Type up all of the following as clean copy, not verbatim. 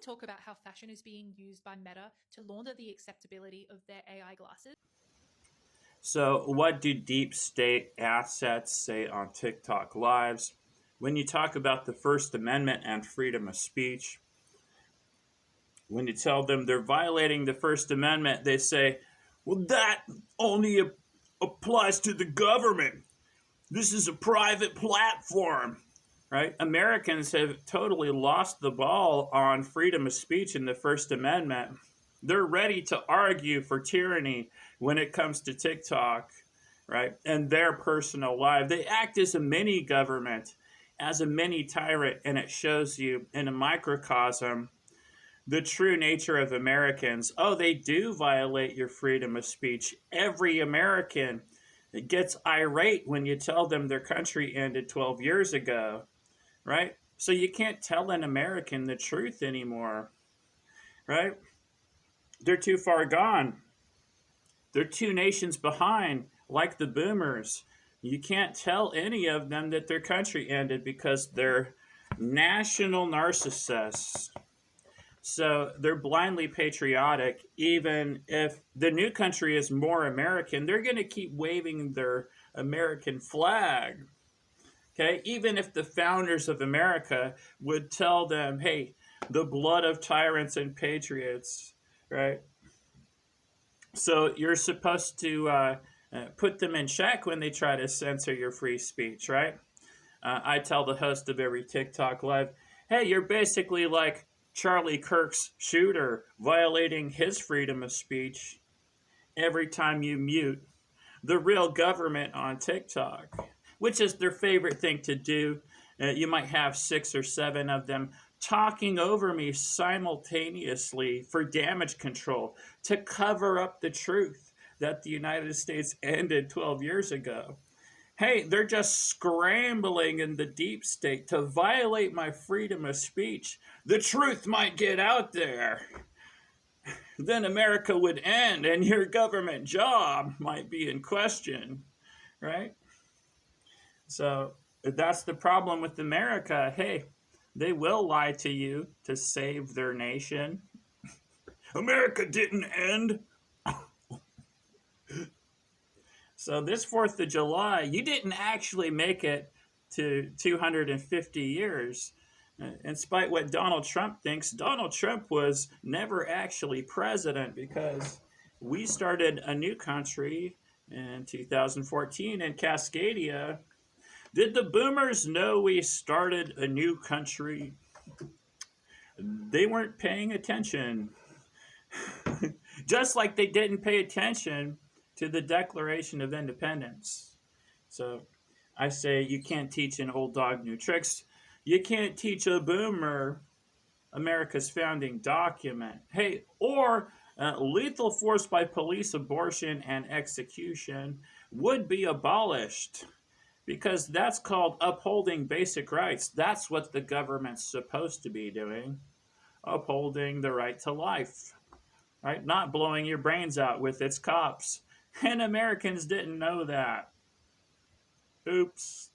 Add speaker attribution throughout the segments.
Speaker 1: talk about how fashion is being used by Meta to launder the acceptability of their AI glasses?
Speaker 2: So, what do deep state assets say on TikTok Lives? When you talk about the First Amendment and freedom of speech, when you tell them they're violating the First Amendment, they say, well, that only applies to the government. This is a private platform, right? Americans have totally lost the ball on freedom of speech in the First Amendment. They're ready to argue for tyranny when it comes to TikTok, right? And their personal life. They act as a mini government, as a mini tyrant, and it shows you in a microcosm the true nature of Americans. Oh, they do violate your freedom of speech. Every American gets irate when you tell them their country ended 12 years ago, right? So you can't tell an American the truth anymore, right? They're too far gone. They're two nations behind, like the boomers. You can't tell any of them that their country ended because they're national narcissists. So they're blindly patriotic, even if the new country is more American, they're going to keep waving their American flag. Okay, even if the founders of America would tell them, hey, the blood of tyrants and patriots, right? So you're supposed to put them in check when they try to censor your free speech, right? I tell the host of every TikTok live, hey, you're basically like Charlie Kirk's shooter violating his freedom of speech every time you mute the real government on TikTok, which is their favorite thing to do. You might have 6 or 7 of them talking over me simultaneously for damage control to cover up the truth that the United States ended 12 years ago. Hey, they're just scrambling in the deep state to violate my freedom of speech. The truth might get out there. Then America would end and your government job might be in question, right? So that's the problem with America. Hey, they will lie to you to save their nation. America didn't end. So this 4th of July, you didn't actually make it to 250 years. In spite what Donald Trump thinks, Donald Trump was never actually president because we started a new country in 2014 in Cascadia. Did the boomers know we started a new country? They weren't paying attention. Just like they didn't pay attention to the Declaration of Independence. So I say you can't teach an old dog new tricks. You can't teach a boomer America's founding document. Hey, or lethal force by police, abortion, and execution would be abolished because that's called upholding basic rights. That's what the government's supposed to be doing, upholding the right to life, right? Not blowing your brains out with its cops. And Americans didn't know that. Oops.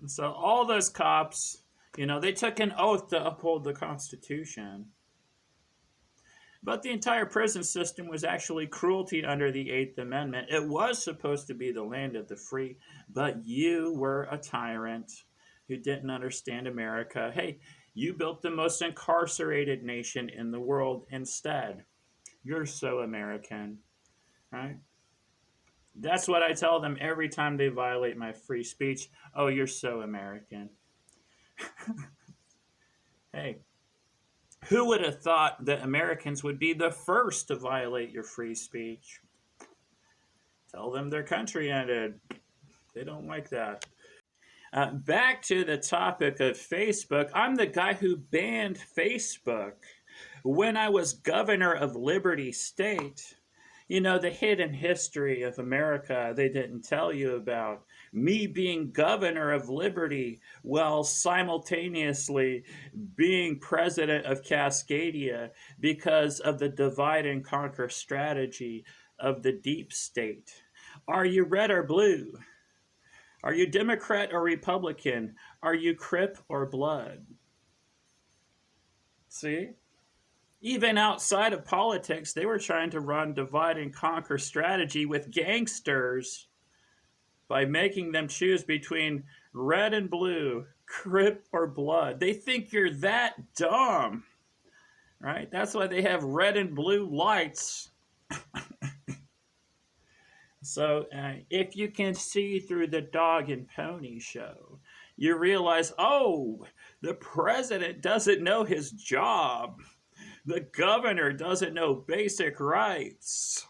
Speaker 2: And so all those cops, they took an oath to uphold the Constitution. But the entire prison system was actually cruelty under the Eighth Amendment. It was supposed to be the land of the free, but you were a tyrant who didn't understand America. Hey, you built the most incarcerated nation in the world instead. You're so American, right? That's what I tell them every time they violate my free speech. Oh, you're so American. Hey, who would have thought that Americans would be the first to violate your free speech? Tell them their country ended. They don't like that. Back to the topic of Facebook. I'm the guy who banned Facebook when I was governor of Liberty State. The hidden history of America they didn't tell you about. Me being governor of Liberty while simultaneously being president of Cascadia because of the divide and conquer strategy of the deep state. Are you red or blue? Are you Democrat or Republican? Are you Crip or Blood? See? Even outside of politics, they were trying to run divide and conquer strategy with gangsters by making them choose between red and blue, Crip or blood. They think you're that dumb, right? That's why they have red and blue lights. So if you can see through the dog and pony show, you realize, oh, the president doesn't know his job. The governor doesn't know basic rights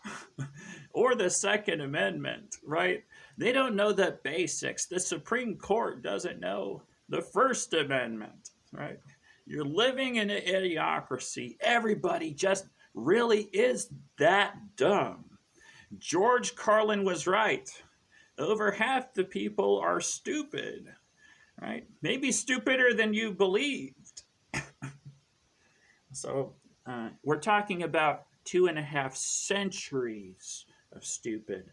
Speaker 2: or the Second Amendment, right? They don't know the basics. The Supreme Court doesn't know the First Amendment, right? You're living in an idiocracy. Everybody just really is that dumb. George Carlin was right. Over half the people are stupid, right? Maybe stupider than you believed. So we're talking about 2.5 centuries of stupid,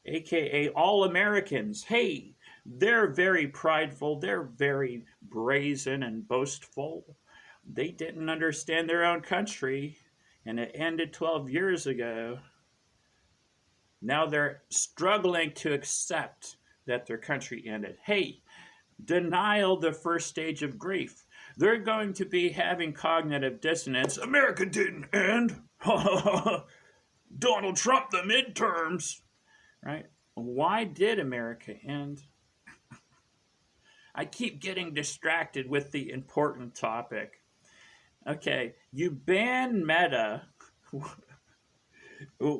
Speaker 2: aka all Americans. Hey, they're very prideful, they're very brazen and boastful. They didn't understand their own country, and it ended 12 years ago. Now they're struggling to accept that their country ended. Hey, denial, the first stage of grief. They're going to be having cognitive dissonance. America didn't end. Donald Trump, the midterms. Right? Why did America end? I keep getting distracted with the important topic. Okay, you ban Meta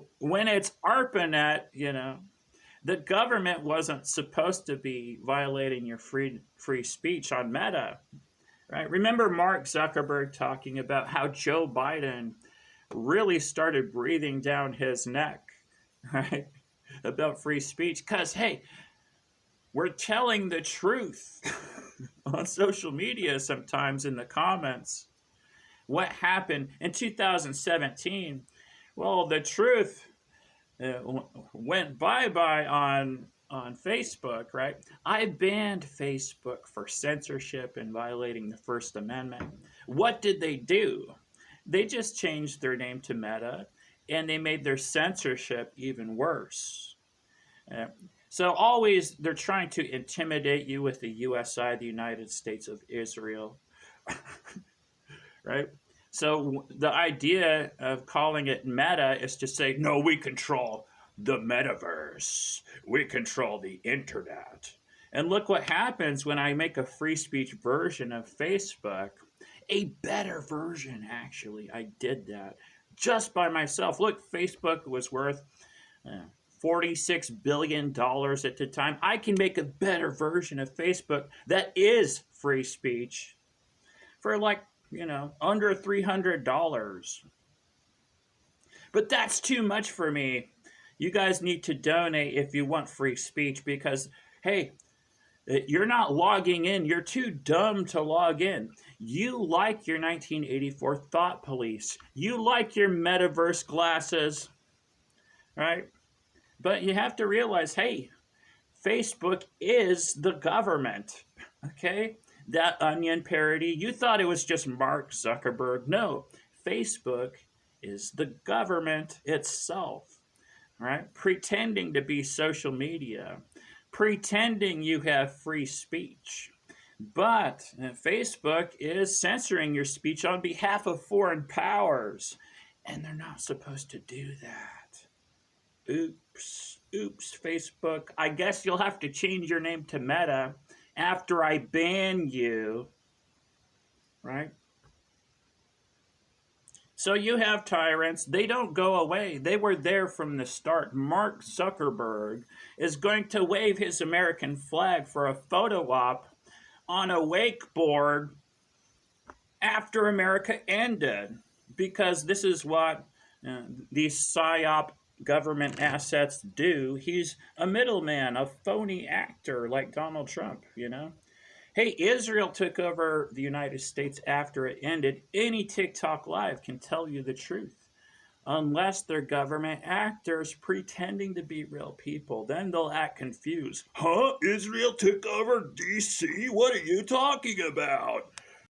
Speaker 2: when it's ARPANET, the government wasn't supposed to be violating your free speech on Meta. Right? Remember Mark Zuckerberg talking about how Joe Biden really started breathing down his neck, right? About free speech. Because, hey, we're telling the truth on social media sometimes in the comments. What happened in 2017? Well, the truth went bye-bye on Facebook, right? I banned Facebook for censorship and violating the First Amendment. What did they do? They just changed their name to Meta, and they made their censorship even worse. So always they're trying to intimidate you with the USI, the United States of Israel, right? So the idea of calling it Meta is to say, no, we control the metaverse. We control the internet. And look what happens when I make a free speech version of Facebook. A better version, actually. I did that just by myself. Look, Facebook was worth $46 billion at the time. I can make a better version of Facebook that is free speech for under $300. But that's too much for me. You guys need to donate if you want free speech because, hey, you're not logging in. You're too dumb to log in. You like your 1984 thought police. You like your metaverse glasses, right? But you have to realize, hey, Facebook is the government, okay? That onion parody, you thought it was just Mark Zuckerberg. No, Facebook is the government itself, right? Pretending to be social media, pretending you have free speech. But Facebook is censoring your speech on behalf of foreign powers, and they're not supposed to do that. Oops, Facebook. I guess you'll have to change your name to Meta after I ban you, right? So you have tyrants. They don't go away. They were there from the start. Mark Zuckerberg is going to wave his American flag for a photo op on a wakeboard after America ended, because this is what these PSYOP government assets do. He's a middleman, a phony actor like Donald Trump, Hey, Israel took over the United States after it ended. Any TikTok live can tell you the truth. Unless they're government actors pretending to be real people, then they'll act confused. Huh? Israel took over DC? What are you talking about?